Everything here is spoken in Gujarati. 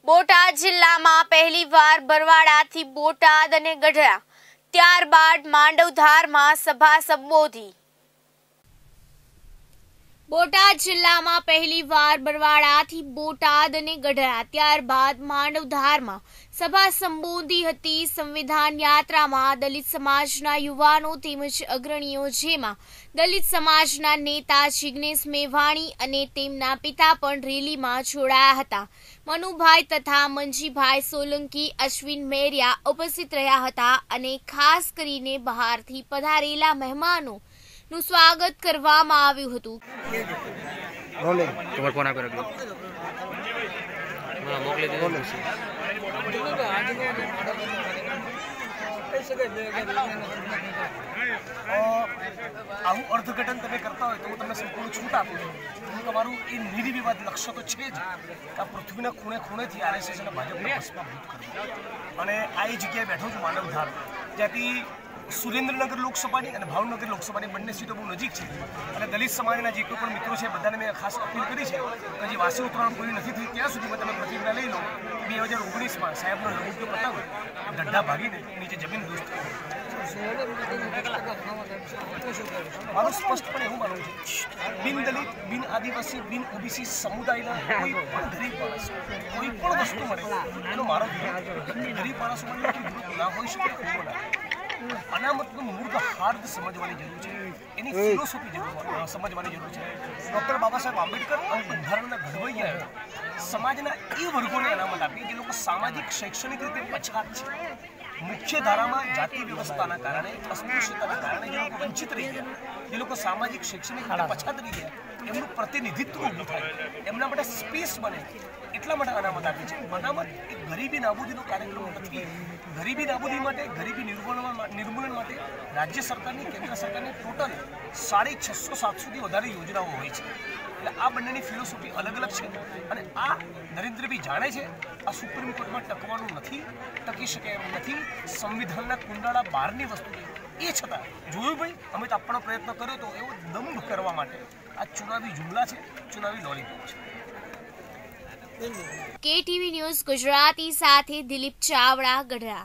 બોટાદ જિલ્લામાં પહેલીવાર બરવાડાથી બોટાદ અને ગઢડા, ત્યારબાદ માંડવધારમાં સભા સંબોધી। બોટાદ જિલ્લામાં પહેલીવાર બરવાડાથી બોટાદ અને ગઢડા, ત્યારબાદ માંડવધારમાં સભા સંબોધી હતી। સંવિધાન યાત્રામાં દલિત સમાજના યુવાનો તેમજ અગ્રણીઓ, જેમાં દલિત સમાજના નેતા જિગ્નેશ મેવાણી અને તેમના પિતા પણ રેલીમાં જોડાયા હતા। મનુભાઈ તથા મંજીભાઈ સોલંકી, અશ્વિન મેરિયા ઉપસ્થિત રહ્યા હતા અને ખાસ કરીને બહારથી પધારેલા મહેમાનો નું સ્વાગત કરવામાં આવ્યું હતું। આવું અર્થઘટન તમે કરતા હોય તો હું તમને સંપૂર્ણ છૂટ આપું છું। તમારું એ નિર્વિવાદ લક્ષ્ય તો છે જ કે આ પૃથ્વીના ખૂણે ખૂણેથી આરએસએસ અને ભાજપને ભસ્મીભૂત કરવું। અને આ એ જગ્યાએ બેઠો છું માંડવધાર, જ્યાંથી સુરેન્દ્રનગર લોકસભાની અને ભાવનગર લોકસભાની બંને સીટો બહુ નજીક છે અને દલિત સમાજના જે કોઈ પણ મિત્રો છે બધાને મેં ખાસ અપીલ કરી છે કે જે વાસી ઉતરાણ પૂરી નથી થઈ ત્યાં સુધીમાં તમે પ્રતિજ્ઞા લઈ લો। 2019માં સાહેબનો લઘુત્વ પતાવો, ગઢડા ભાગીને નીચે જમીન દોસ્ત મારું સ્પષ્ટપણે એવું માનવું છે, બિન દલિત, બિન આદિવાસી, બિન ઓબીસી સમુદાયના કોઈ પણ ગરીબ માણસ કોઈ પણ વસ્તુ મળે એનો મારો ગરીબ માણસો માટે વિરોધ ના હોઈ શકે। અનામતનું મૂળ હાર્દ સમજવાની જરૂર છે, એની ફિલોસોફી સમજવાની જરૂર છે। ડૉક્ટર બાબા સાહેબ આંબેડકર અને બંધારણના ઘડવૈયાએ સમાજના એ વર્ગોને અનામત આપી જે લોકો સામાજિક શૈક્ષણિક રીતે પછાત છે। મુખ્ય ધારામાં જાતિ વ્યવસ્થાના કારણે, અસ્પૃશ્યતાના કારણે જે લોકો વંચિત રહી ગયા, જે લોકો સામાજિક શૈક્ષણિક રીતે પછાત રહી ગયા, એમનું પ્રતિનિધિત્વ ઊભું થાય, એમના માટે સ્પેસ બને, એટલા માટે અનામત આપી છે। અનામત એ ગરીબી નાબૂદીનો કાર્યક્રમ નથી। ગરીબી નાબૂદી માટે, ગરીબી નિર્મૂલન માટે રાજ્ય સરકારની, કેન્દ્ર સરકારની ટોટલ 650-700થી વધારે યોજનાઓ હોય છે। એટલે આ બંનેની ફિલોસોફી અલગ અલગ છે અને આ નરેન્દ્રભાઈ જાણે છે આ સુપ્રીમ કોર્ટમાં ટકવાનું નથી, ટકી શકે એમ નથી। સંવિધાનના કુંડાળા બહારની વસ્તુ છે, એ છતાં જોયું ભાઈ અમે તો આપણો પ્રયત્ન કર્યો તો એવો દંભ કરવા માટે આ ચુનાવી જુમલા છે, ચુનાવી લોલીપોપ છે। KTV ન્યૂઝ ગુજરાતી સાથે દિલીપ ચાવડા, ગઢડા।